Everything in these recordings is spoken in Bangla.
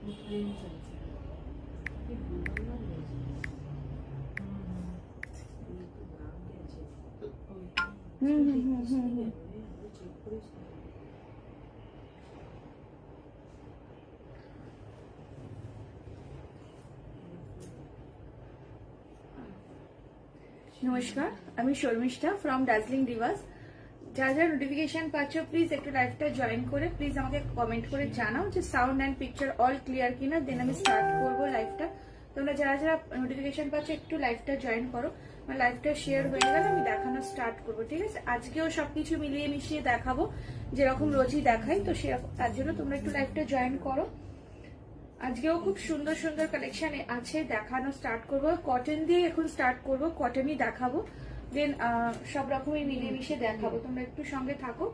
নমস্কার, আমি শর্মিষ্ঠা ফ্রম দার্জিলিং রিভার্স। যারা যারা নোটিফিকেশন পাচ্ছ প্লিজ একটু লাইভটা জয়েন করে প্লিজ আমাকে কমেন্ট করে জানাও যে sound and picture all clear কিনা, দেন আমি স্টার্ট করবো লাইভটা। তোমরা যারা যারা নোটিফিকেশন পাচ্ছ একটু লাইভটা জয়েন করো, মানে লাইভটা শেয়ার হয়ে গেলে আমি দেখানো স্টার্ট করবো, ঠিক আছে? আজকেও সবকিছু মিলিয়ে মিশিয়ে দেখাবো, যেরকম রোজই দেখাই, তো সেরকম তার জন্য তোমরা একটু লাইভটা জয়েন করো। আজকেও খুব সুন্দর সুন্দর কালেকশন আছে, দেখানো স্টার্ট করবো। কটন দিয়ে এখন স্টার্ট করবো, কটনই দেখাবো, দেন সব রকমই মিলিয়ে মিশিয়ে দেখাবো। তোমরা একটু সঙ্গে থাকো।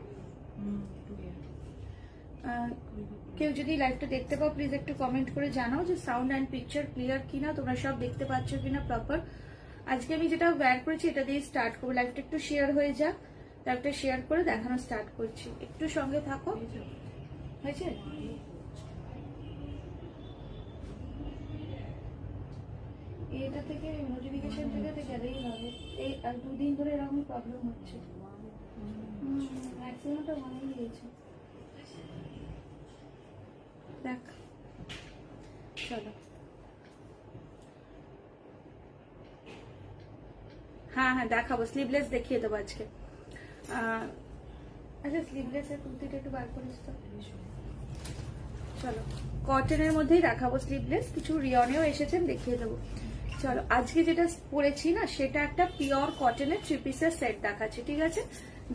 কেউ যদি লাইভটা দেখতে পাও প্লিজ একটু কমেন্ট করে জানাও যে সাউন্ড অ্যান্ড পিকচার ক্লিয়ার কিনা, তোমরা সব দেখতে পাচ্ছ কিনা প্রপার। আজকে আমি যেটা ওয়্যার করেছি এটা দিয়ে স্টার্ট করবো। লাইভটা একটু শেয়ার হয়ে যাক, লাইভটা শেয়ার করে দেখানো স্টার্ট করছি, একটু সঙ্গে থাকো। হয়েছে? এটা থেকে নোটিফিকেশন থেকে গেলেই হবে। এই আর দুদিন ধরে এরকম প্রবলেম হচ্ছে, ম্যাক্সিমামটা মনেই গিয়েছে। দেখ, চলো। হ্যাঁ হ্যাঁ দেখাবো, স্লিভলেস দেখিয়ে দেবো আজকে। আচ্ছা, স্লিভলেসের কুর্তিটা একটু বার করিস তো। চলো, কটনের মধ্যেই দেখাবো স্লিভলেস, কিছু রিয়নেও এসেছেন, দেখিয়ে দেবো। চলো, আজকে যেটা পরেছি না সেটা একটা পিওর কটনের 3 পিসের সেট দেখাচ্ছি, ঠিক আছে?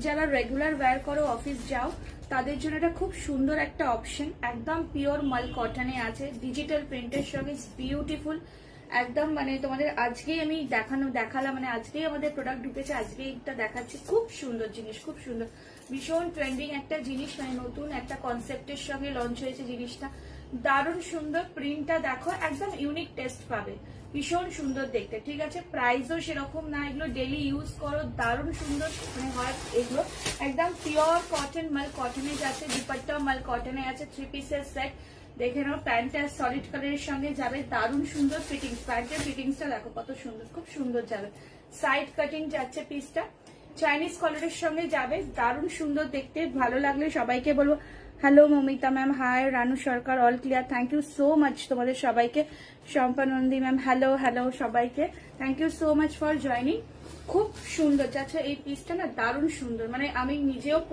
যারা রেগুলার ওয়্যার করো, অফিস যাও, তাদের জন্য এটা খুব সুন্দর একটা অপশন। একদম পিওর মাল কটনে আছে, ডিজিটাল প্রিন্টের সঙ্গে, বিউটিফুল একদম। মানে তোমাদের আজকেই আমি দেখালাম, মানে আজকেই আমাদের প্রোডাক্ট ঢুকেছে, আজকেই এটা দেখাচ্ছি। খুব সুন্দর জিনিস, খুব সুন্দর, ভীষণ ট্রেন্ডিং একটা জিনিস, মানে নতুন একটা কনসেপ্টের সঙ্গে লঞ্চ হয়েছে জিনিসটা। দারুণ সুন্দর, প্রিন্টটা দেখো, একদম ইউনিক টেস্ট পাবে, ভীষণ সুন্দর দেখতে, ঠিক আছে? প্রাইসও সেরকম না, এগুলো ডেলি ইউজ করো, দারুণ সুন্দর মানে হয় এগুলো। একদম পিওর কটন, মাল কটনে যাচ্ছে, দুপাট্টা মাল কটনে আছে, 3 পিসের সেট। দেখে নাও, প্যান্টটা সলিড কালারের সঙ্গে যাবে, দারুণ সুন্দর ফিটিংস। প্যান্টের ফিটিংসটা দেখো কত সুন্দর, খুব সুন্দর যাবে। সাইড কাটিং যাচ্ছে পিসটা, চাইনিজ কলারের সঙ্গে যাবে, দারুণ সুন্দর দেখতে। ভালো লাগলে সবাইকে বলবো hello Mamita ma'am, hi Ranu Sarkar, all clear, thank you so much তোমাদের সবাইকে। Shampa Nandi ma'am, hello hello সবাইকে, thank you so much for joining. খুব সুন্দর যাচ্ছে এই পিসটা না, দারুণ সুন্দর, মানে আমি নিজেও